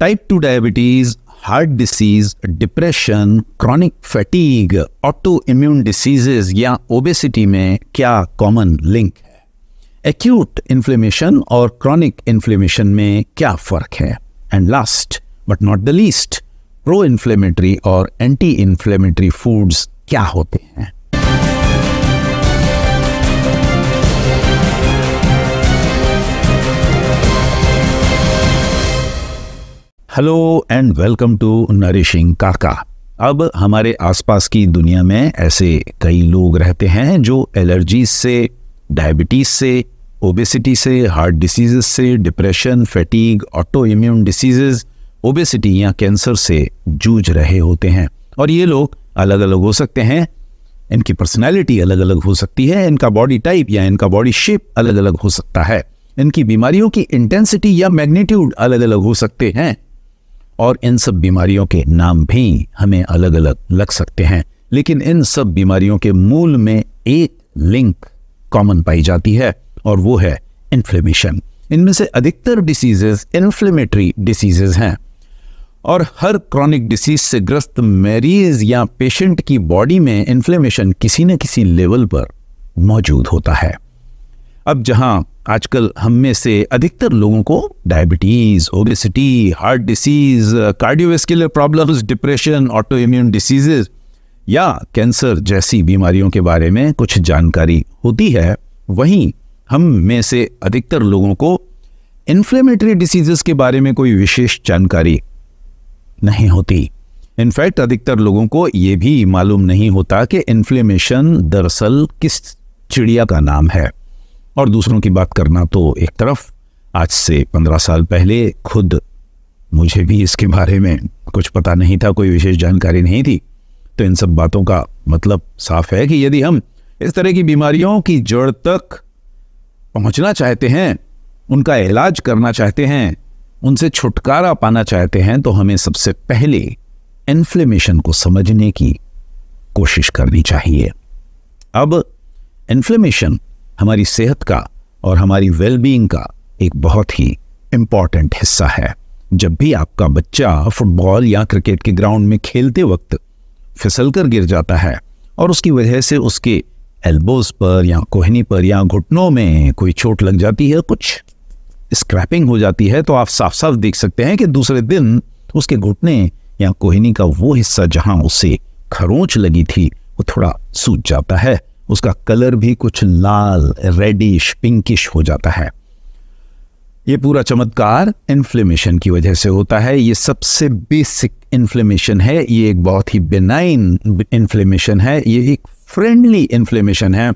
Type 2 diabetes, heart disease, depression, chronic fatigue, auto immune diseases या obesity में क्या common link है? Acute inflammation और क्रॉनिक इन्फ्लेमेशन में क्या फर्क है? And last but not the least, pro inflammatory और एंटी इन्फ्लेमेटरी फूड्स क्या होते हैं? Hello and welcome to nourishing Kaka. अब हमारे आसपास की दुनिया में ऐसे कई लोग रहते हैं जो एलर्जीज से, डायबिटीज से, ओबेसिटी से, हार्ट डिसीजेस से, depression, fatigue, auto immune diseases, obesity या कैंसर से जूझ रहे होते हैं। और ये लोग अलग अलग हो सकते हैं, इनकी पर्सनैलिटी अलग अलग हो सकती है, इनका बॉडी टाइप या इनका बॉडी शेप अलग अलग हो सकता है, इनकी बीमारियों की इंटेंसिटी या मैग्नीट्यूड अलग अलग हो सकते हैं और इन सब बीमारियों के नाम भी हमें अलग अलग लग सकते हैं। लेकिन इन सब बीमारियों के मूल में एक लिंक कॉमन पाई जाती है और वो है इन्फ्लेमेशन। इनमें से अधिकतर डिसीजेस इन्फ्लेमेटरी डिसीजेस हैं और हर क्रॉनिक डिसीज से ग्रस्त मरीज या पेशेंट की बॉडी में इन्फ्लेमेशन किसी न किसी लेवल पर मौजूद होता है। अब जहां आजकल हम में से अधिकतर लोगों को diabetes, obesity, heart disease, cardiovascular problems, depression, auto immune diseases या कैंसर जैसी बीमारियों के बारे में कुछ जानकारी होती है, वहीं हम में से अधिकतर लोगों को इन्फ्लेमेटरी डिसीजेस के बारे में कोई विशेष जानकारी नहीं होती। इनफैक्ट अधिकतर लोगों को ये भी मालूम नहीं होता कि इन्फ्लेमेशन दरअसल किस चिड़िया का नाम है। और दूसरों की बात करना तो एक तरफ, आज से 15 साल पहले खुद मुझे भी इसके बारे में कुछ पता नहीं था, कोई विशेष जानकारी नहीं थी। तो इन सब बातों का मतलब साफ है कि यदि हम इस तरह की बीमारियों की जड़ तक पहुंचना चाहते हैं, उनका इलाज करना चाहते हैं, उनसे छुटकारा पाना चाहते हैं, तो हमें सबसे पहले इन्फ्लेमेशन को समझने की कोशिश करनी चाहिए। अब इन्फ्लेमेशन हमारी सेहत का और हमारी वेलबीइंग का एक बहुत ही इम्पॉर्टेंट हिस्सा है। जब भी आपका बच्चा फुटबॉल या क्रिकेट के ग्राउंड में खेलते वक्त फिसलकर गिर जाता है और उसकी वजह से उसके एल्बोज पर या कोहनी पर या घुटनों में कोई चोट लग जाती है, कुछ स्क्रैपिंग हो जाती है, तो आप साफ साफ देख सकते हैं कि दूसरे दिन उसके घुटने या कोहनी का वो हिस्सा जहां उसे खरोंच लगी थी वो थोड़ा सूज जाता है, उसका कलर भी कुछ लाल, रेडिश, पिंकिश हो जाता है। ये पूरा चमत्कार इन्फ्लेमेशन की वजह से होता है। ये सबसे बेसिक इन्फ्लेमेशन है, ये एक बहुत ही बेनाइन इन्फ्लेमेशन है, ये एक फ्रेंडली इन्फ्लेमेशन है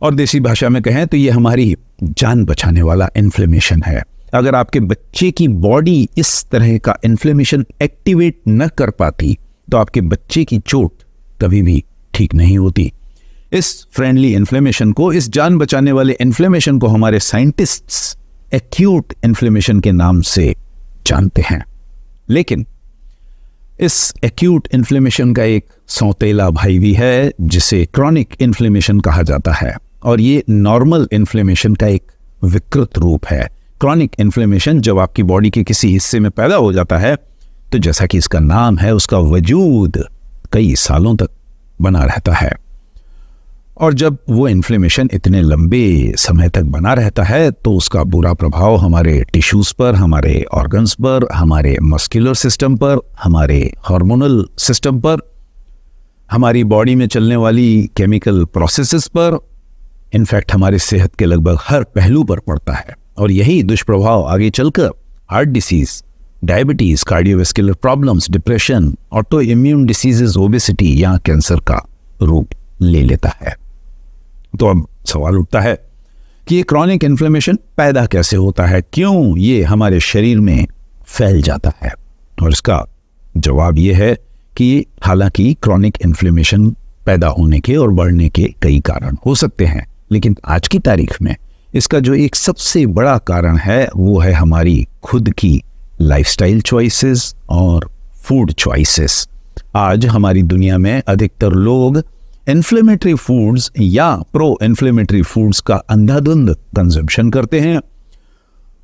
और देसी भाषा में कहें तो ये हमारी जान बचाने वाला इन्फ्लेमेशन है। अगर आपके बच्चे की बॉडी इस तरह का इन्फ्लेमेशन एक्टिवेट न कर पाती तो आपके बच्चे की चोट कभी भी ठीक नहीं होती। इस फ्रेंडली इन्फ्लेमेशन को, इस जान बचाने वाले इन्फ्लेमेशन को हमारे साइंटिस्ट्स एक्यूट इन्फ्लेमेशन के नाम से जानते हैं। लेकिन इस एक्यूट इन्फ्लेमेशन का एक सौतेला भाई भी है जिसे क्रॉनिक इन्फ्लेमेशन कहा जाता है और ये नॉर्मल इन्फ्लेमेशन का एक विकृत रूप है। क्रॉनिक इन्फ्लेमेशन जब आपकी बॉडी के किसी हिस्से में पैदा हो जाता है तो जैसा कि इसका नाम है, उसका वजूद कई सालों तक बना रहता है और जब वो इन्फ्लेमेशन इतने लंबे समय तक बना रहता है तो उसका बुरा प्रभाव हमारे टिश्यूज़ पर, हमारे ऑर्गन्स पर, हमारे मस्कुलर सिस्टम पर, हमारे हार्मोनल सिस्टम पर, हमारी बॉडी में चलने वाली केमिकल प्रोसेसेस पर, इनफैक्ट हमारी सेहत के लगभग हर पहलू पर पड़ता है। और यही दुष्प्रभाव आगे चलकर heart disease, diabetes, cardiovascular problems, depression, auto immune diseases, obesity या कैंसर का रूप ले लेता है। तो अब सवाल उठता है कि ये क्रॉनिक इन्फ्लेमेशन पैदा कैसे होता है, क्यों ये हमारे शरीर में फैल जाता है? और इसका जवाब ये है कि हालांकि क्रॉनिक इन्फ्लेमेशन पैदा होने के और बढ़ने के कई कारण हो सकते हैं, लेकिन आज की तारीख में इसका जो एक सबसे बड़ा कारण है वो है हमारी खुद की लाइफस्टाइल चॉइसेस और फूड चॉइसेस। आज हमारी दुनिया में अधिकतर लोग इन्फ्लेमेटरी फूड्स या प्रो इन्फ्लेमेटरी फूड्स का अंधाधुंध कंजम्पशन करते हैं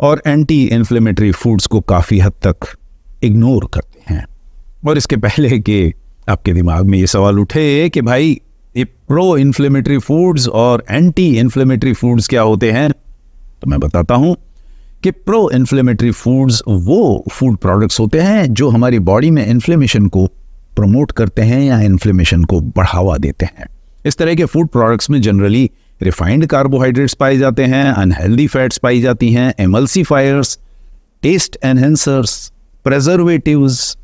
और एंटी इन्फ्लेमेटरी फूड्स को काफ़ी हद तक इग्नोर करते हैं। और इसके पहले कि आपके दिमाग में ये सवाल उठे कि भाई ये प्रो इन्फ्लेमेटरी फूड्स और एंटी इन्फ्लेमेटरी फूड्स क्या होते हैं, तो मैं बताता हूं कि प्रो इन्फ्लेमेटरी फूड्स वो फूड प्रोडक्ट्स होते हैं जो हमारी बॉडी में इन्फ्लेमेशन को प्रमोट करते हैं या इन्फ्लेमेशन को बढ़ावा देते हैं। इस तरह के फूड प्रोडक्ट्स में जनरली रिफाइंड कार्बोहाइड्रेट्स पाए जाते हैं, अनहेल्दी फैट्स पाई जाती हैं, एमल्सीफायर्स, टेस्ट एनहेंसर्स, प्रेजर्वेटिव्स,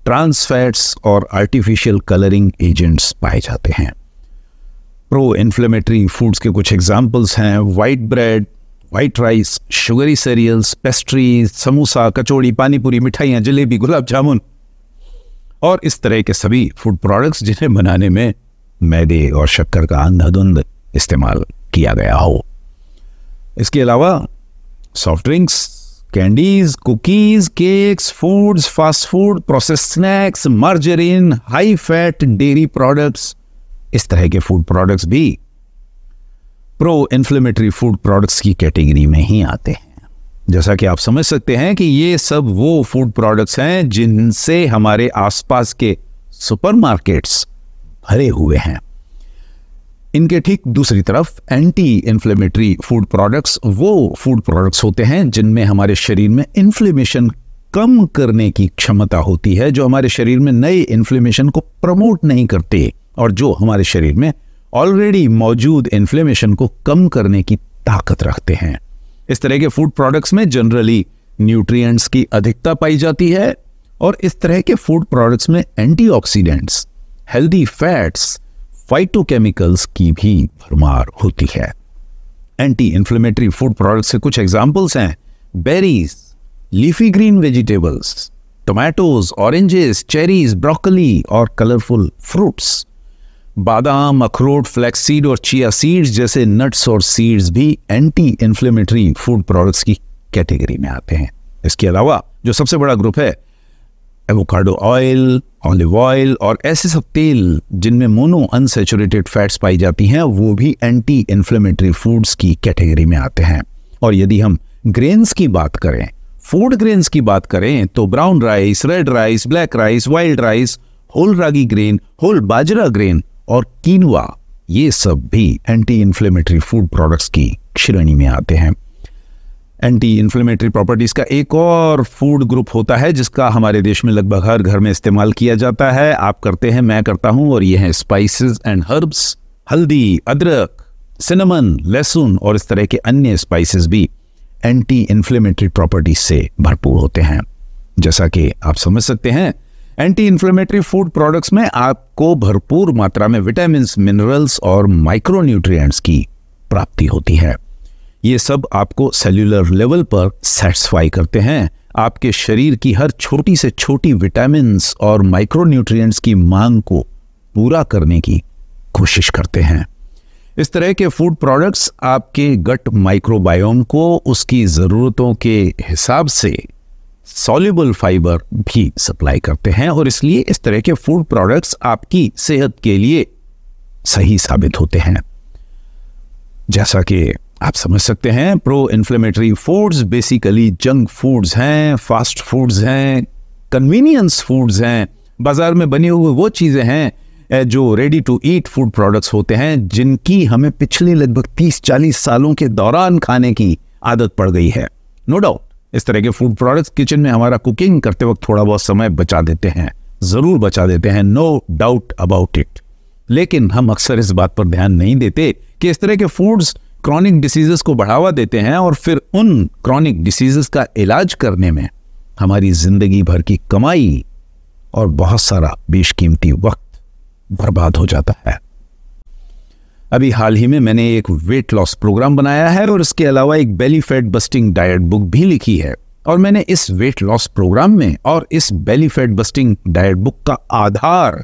ट्रांस फैट्स और आर्टिफिशियल कलरिंग एजेंट्स पाए जाते हैं। प्रो इन्फ्लेमेटरी फूड्स के कुछ एग्जाम्पल्स हैं white bread, white rice, sugary cereals, pastries, samosa, kachori, panipuri, मिठाइयाँ, जलेबी, गुलाब जामुन और इस तरह के सभी फूड प्रोडक्ट्स जिन्हें बनाने में मैदे और शक्कर का अंधाधुंध इस्तेमाल किया गया हो। इसके अलावा soft drinks, candies, cookies, cakes, foods, fast food, processed snacks, margarine, high fat dairy products, इस तरह के फूड प्रोडक्ट्स भी प्रो इन्फ्लेमेटरी फूड प्रोडक्ट्स की कैटेगरी में ही आते हैं। जैसा कि आप समझ सकते हैं कि ये सब वो फूड प्रोडक्ट्स हैं जिनसे हमारे आसपास के सुपरमार्केट्स भरे हुए हैं। इनके ठीक दूसरी तरफ एंटी इन्फ्लेमेटरी फूड प्रोडक्ट्स वो फूड प्रोडक्ट्स होते हैं जिनमें हमारे शरीर में इन्फ्लेमेशन कम करने की क्षमता होती है, जो हमारे शरीर में नए इन्फ्लेमेशन को प्रमोट नहीं करते और जो हमारे शरीर में ऑलरेडी मौजूद इन्फ्लेमेशन को कम करने की ताकत रखते हैं। इस तरह के फूड प्रोडक्ट्स में जनरली न्यूट्रिएंट्स की अधिकता पाई जाती है और इस तरह के फूड प्रोडक्ट्स में एंटीऑक्सीडेंट्स, हेल्दी फैट्स, फाइटोकेमिकल्स की भी भरमार होती है। एंटी इन्फ्लेमेटरी फूड प्रोडक्ट्स के कुछ एग्जांपल्स हैं berries, leafy green vegetables, tomatoes, oranges, cherries, broccoli और कलरफुल फ्रूट्स। बादाम, अखरोट, फ्लैक्सीड और चिया सीड्स जैसे नट्स और सीड्स भी एंटी इन्फ्लेमेटरी फूड प्रोडक्ट्स की कैटेगरी में आते हैं। इसके अलावा जो सबसे बड़ा ग्रुप है एवोकाडो ऑयल, ऑलिव ऑयल और ऐसे सब तेल जिनमें मोनो अनसैचुरेटेड फैट्स पाई जाती हैं, वो भी एंटी इन्फ्लेमेटरी फूड्स की कैटेगरी में आते हैं। और यदि हम ग्रेन्स की बात करें, फूड ग्रेन्स की बात करें, तो brown rice, red rice, black rice, wild rice, whole ragi grain, whole bajra grain और कीनवा, ये सब भी एंटी इन्फ्लेमेटरी फूड प्रोडक्ट्स की श्रेणी में आते हैं। एंटी इन्फ्लेमेटरी प्रॉपर्टीज का एक और फूड ग्रुप होता है जिसका हमारे देश में लगभग हर घर में इस्तेमाल किया जाता है। आप करते हैं, मैं करता हूं, और ये है स्पाइसेस एंड हर्ब्स। हल्दी, अदरक, सिनेमन, लहसुन और इस तरह के अन्य स्पाइसेस भी एंटी इन्फ्लेमेटरी प्रॉपर्टीज से भरपूर होते हैं। जैसा कि आप समझ सकते हैं, एंटी इन्फ्लेमेटरी फूड प्रोडक्ट्स में आपको भरपूर मात्रा में विटामिन्स, मिनरल्स और माइक्रोन्यूट्रिएंट्स की प्राप्ति होती है। ये सब आपको सेल्यूलर लेवल पर सेटिस्फाई करते हैं, आपके शरीर की हर छोटी से छोटी विटामिन्स और माइक्रोन्यूट्रिएंट्स की मांग को पूरा करने की कोशिश करते हैं। इस तरह के फूड प्रोडक्ट्स आपके गट माइक्रोबायोम को उसकी ज़रूरतों के हिसाब से सॉल्युबल फाइबर भी सप्लाई करते हैं और इसलिए इस तरह के फूड प्रोडक्ट्स आपकी सेहत के लिए सही साबित होते हैं। जैसा कि आप समझ सकते हैं, pro inflammatory foods basically junk foods हैं, फास्ट फूड्स हैं, कन्वीनियंस फूड्स हैं, बाजार में बनी हुई वो चीज़ें हैं जो ready to eat food products होते हैं जिनकी हमें पिछले लगभग 30-40 सालों के दौरान खाने की आदत पड़ गई है। नो डाउट इस तरह के फूड प्रोडक्ट्स किचन में हमारा कुकिंग करते वक्त थोड़ा बहुत समय बचा देते हैं, ज़रूर बचा देते हैं, नो डाउट अबाउट इट। लेकिन हम अक्सर इस बात पर ध्यान नहीं देते कि इस तरह के फूड्स क्रॉनिक डिसीजेस को बढ़ावा देते हैं और फिर उन क्रॉनिक डिसीजेस का इलाज करने में हमारी जिंदगी भर की कमाई और बहुत सारा बेशकीमती वक्त बर्बाद हो जाता है। अभी हाल ही में मैंने एक वेट लॉस प्रोग्राम बनाया है और इसके अलावा एक belly fat busting diet book भी लिखी है और मैंने इस वेट लॉस प्रोग्राम में और इस belly fat busting diet book का आधार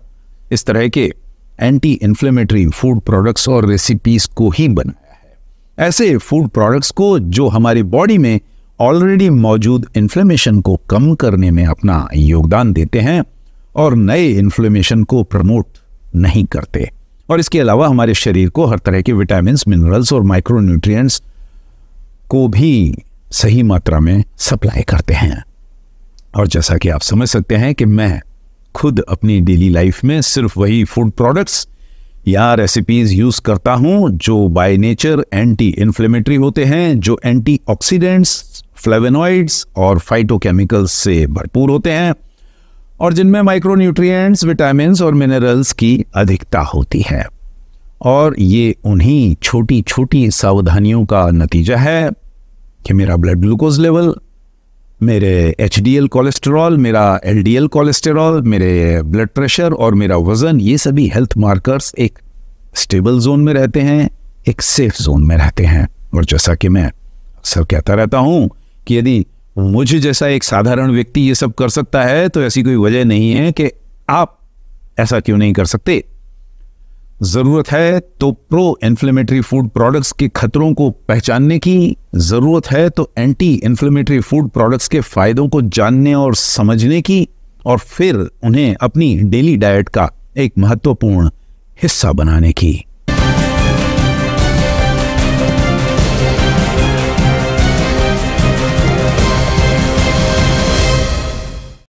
इस तरह के एंटी इन्फ्लेमेटरी फूड प्रोडक्ट्स और रेसिपीज को ही बनाया है। ऐसे फूड प्रोडक्ट्स को जो हमारी बॉडी में ऑलरेडी मौजूद इन्फ्लेमेशन को कम करने में अपना योगदान देते हैं और नए इन्फ्लेमेशन को प्रमोट नहीं करते, और इसके अलावा हमारे शरीर को हर तरह के विटामिन्स, मिनरल्स और माइक्रोन्यूट्रिएंट्स को भी सही मात्रा में सप्लाई करते हैं। और जैसा कि आप समझ सकते हैं कि मैं खुद अपनी डेली लाइफ में सिर्फ वही फूड प्रोडक्ट्स या रेसिपीज यूज करता हूं जो बाय नेचर एंटी इन्फ्लेमेटरी होते हैं, जो एंटीऑक्सीडेंट्स, फ्लेवोनॉइड्स और फाइटोकेमिकल्स से भरपूर होते हैं और जिनमें माइक्रोन्यूट्रिएंट्स, विटामिन्स और मिनरल्स की अधिकता होती है। और ये उन्हीं छोटी छोटी सावधानियों का नतीजा है कि मेरा ब्लड ग्लूकोज लेवल, मेरे एचडीएल कोलेस्टेरॉल, मेरा एलडीएल कोलेस्टेरॉल, मेरे ब्लड प्रेशर और मेरा वजन, ये सभी हेल्थ मार्कर्स एक स्टेबल जोन में रहते हैं, एक सेफ जोन में रहते हैं। और जैसा कि मैं अक्सर कहता रहता हूं कि यदि मुझे जैसा एक साधारण व्यक्ति ये सब कर सकता है तो ऐसी कोई वजह नहीं है कि आप ऐसा क्यों नहीं कर सकते। जरूरत है तो प्रो इन्फ्लेमेटरी फूड प्रोडक्ट्स के खतरों को पहचानने की, जरूरत है तो एंटी इन्फ्लेमेटरी फूड प्रोडक्ट्स के फायदों को जानने और समझने की, और फिर उन्हें अपनी डेली डाइट का एक महत्वपूर्ण हिस्सा बनाने की।